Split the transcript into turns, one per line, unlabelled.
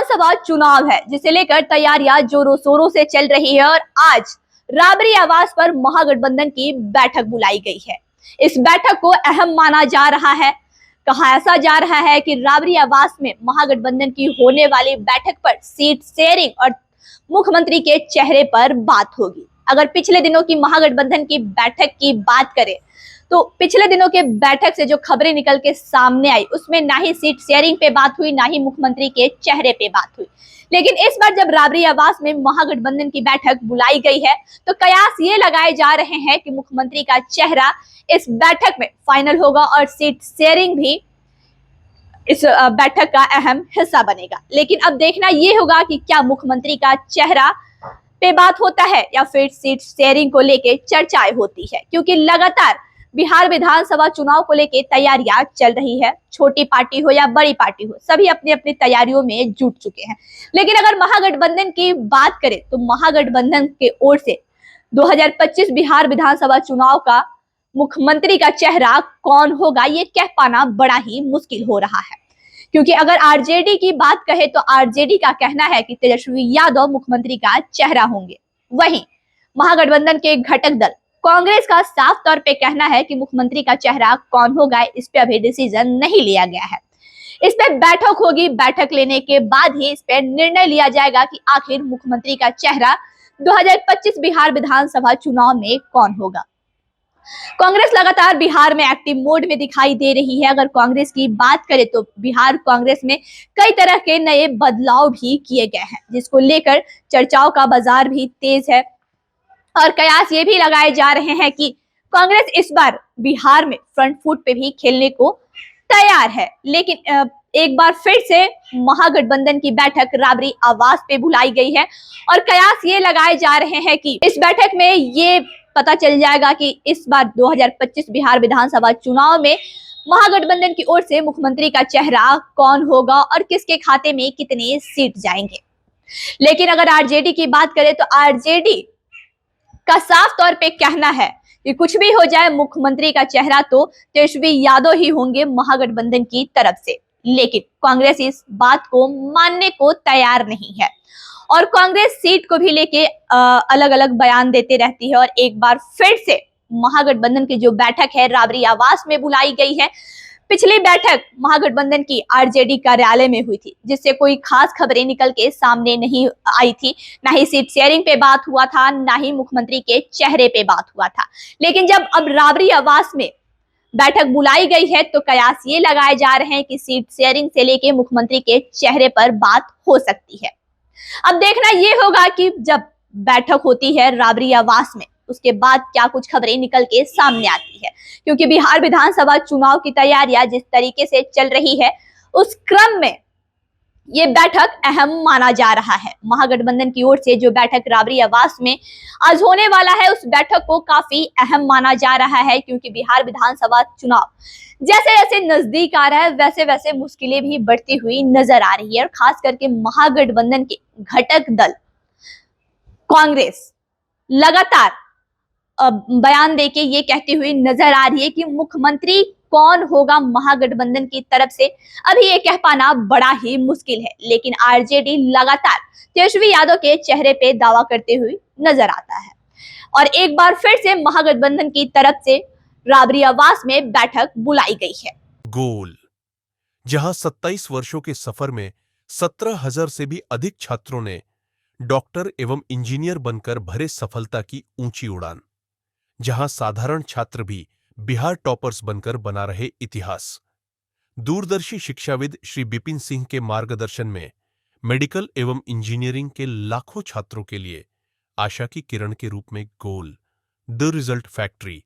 विधानसभा चुनाव है, जिसे लेकर तैयारियां जोरों शोरों से चल रही है और आज राबरी आवास पर महागठबंधन की बैठक बुलाई गई है। इस बैठक को अहम माना जा रहा है। कहा ऐसा जा रहा है कि राबरी आवास में महागठबंधन की होने वाली बैठक पर सीट शेयरिंग और मुख्यमंत्री के चेहरे पर बात होगी। अगर पिछले दिनों की महागठबंधन की बैठक की बात करें तो पिछले दिनों के बैठक से जो खबरें निकल के सामने आई उसमें ना ही सीट शेयरिंग पे बात हुई, ना ही मुख्यमंत्री के चेहरे पे बात हुई। लेकिन इस बार जब राबरी आवास में महागठबंधन की बैठक बुलाई गई है तो कयास ये लगाए जा रहे हैं कि मुख्यमंत्री का चेहरा इस बैठक में फाइनल होगा और सीट शेयरिंग भी इस बैठक का अहम हिस्सा बनेगा। लेकिन अब देखना ये होगा कि क्या मुख्यमंत्री का चेहरा पे बात होता है या फिर सीट शेयरिंग को लेके चर्चाएं होती है, क्योंकि लगातार बिहार विधानसभा चुनाव को लेके तैयारियां चल रही है। छोटी पार्टी हो या बड़ी पार्टी हो, सभी अपनी अपनी तैयारियों में जुट चुके हैं। लेकिन अगर महागठबंधन की बात करें तो महागठबंधन के ओर से 2025 बिहार विधानसभा चुनाव का मुख्यमंत्री का चेहरा कौन होगा ये कह पाना बड़ा ही मुश्किल हो रहा है, क्योंकि अगर आरजेडी की बात कहे तो आरजेडी का कहना है कि तेजस्वी यादव मुख्यमंत्री का चेहरा होंगे। वहीं महागठबंधन के घटक दल कांग्रेस का साफ तौर पे कहना है कि मुख्यमंत्री का चेहरा कौन होगा इस पे अभी डिसीजन नहीं लिया गया है। इस पे बैठक होगी, बैठक लेने के बाद ही इस पे निर्णय लिया जाएगा कि आखिर मुख्यमंत्री का चेहरा 2025 बिहार विधानसभा चुनाव में कौन होगा। कांग्रेस लगातार बिहार में एक्टिव मोड में दिखाई दे रही है। अगर कांग्रेस की बात करें तो बिहार कांग्रेस में कई तरह के नए बदलाव भी किए गए हैं, जिसको लेकर चर्चाओं का बाजार भी तेज है और कयास ये भी लगाए जा रहे हैं कि कांग्रेस इस बार बिहार में फ्रंट फुट पे भी खेलने को तैयार है। लेकिन एक बार फिर से महागठबंधन की बैठक राबरी आवास पे बुलाई गई है और कयास ये लगाए जा रहे हैं कि इस बैठक में ये पता चल जाएगा कि इस बार 2025 बिहार विधानसभा चुनाव में महागठबंधन की ओर से मुख्यमंत्री का चेहरा कौन होगा और किसके खाते में कितने सीट जाएंगे। लेकिन अगर आरजेडी की बात करें तो आरजेडी का साफ तौर पे कहना है कि कुछ भी हो जाए मुख्यमंत्री का चेहरा तो तेजस्वी यादव ही होंगे महागठबंधन की तरफ से। लेकिन कांग्रेस इस बात को मानने को तैयार नहीं है और कांग्रेस सीट को भी लेके अलग अलग बयान देते रहती है। और एक बार फिर से महागठबंधन की जो बैठक है राबरी आवास में बुलाई गई है। पिछली बैठक महागठबंधन की आरजेडी कार्यालय में हुई थी, जिससे कोई खास खबरें निकल के सामने नहीं आई थी। ना ही सीट शेयरिंग पे बात हुआ था, ना ही मुख्यमंत्री के चेहरे पे बात हुआ था। लेकिन जब अब राबरी आवास में बैठक बुलाई गई है तो कयास ये लगाए जा रहे हैं कि सीट शेयरिंग से लेके मुख्यमंत्री के चेहरे पर बात हो सकती है। अब देखना ये होगा कि जब बैठक होती है राबरी आवास में उसके बाद क्या कुछ खबरें निकल के सामने आती है, क्योंकि बिहार विधानसभा चुनाव की तैयारियां जिस तरीके से चल रही है उस क्रम में ये बैठक अहम माना जा रहा है। महागठबंधन की ओर से जो बैठक राबरी आवास में आज होने वाला है उस बैठक को काफी अहम माना जा रहा है, क्योंकि बिहार विधानसभा चुनाव जैसे जैसे नजदीक आ रहा है वैसे वैसे मुश्किलें भी बढ़ती हुई नजर आ रही है। और खास करके महागठबंधन के घटक दल कांग्रेस लगातार बयान देके ये कहती हुई नजर आ रही है कि मुख्यमंत्री कौन होगा महागठबंधन की तरफ से अभी ये कह पाना बड़ा ही मुश्किल है। लेकिन आरजेडी लगातार तेजस्वी यादव के चेहरे पे दावा करते हुए नजर आता है और एक बार फिर से महागठबंधन की तरफ से राबरी आवास में बैठक बुलाई गई है।
गोल, जहां 27 वर्षों के सफर में 17,000 से भी अधिक छात्रों ने डॉक्टर एवं इंजीनियर बनकर भरे सफलता की ऊंची उड़ान, जहां साधारण छात्र भी बिहार टॉपर्स बनकर बना रहे इतिहास। दूरदर्शी शिक्षाविद श्री बिपिन सिंह के मार्गदर्शन में मेडिकल एवं इंजीनियरिंग के लाखों छात्रों के लिए आशा की किरण के रूप में गोल, द रिजल्ट फैक्ट्री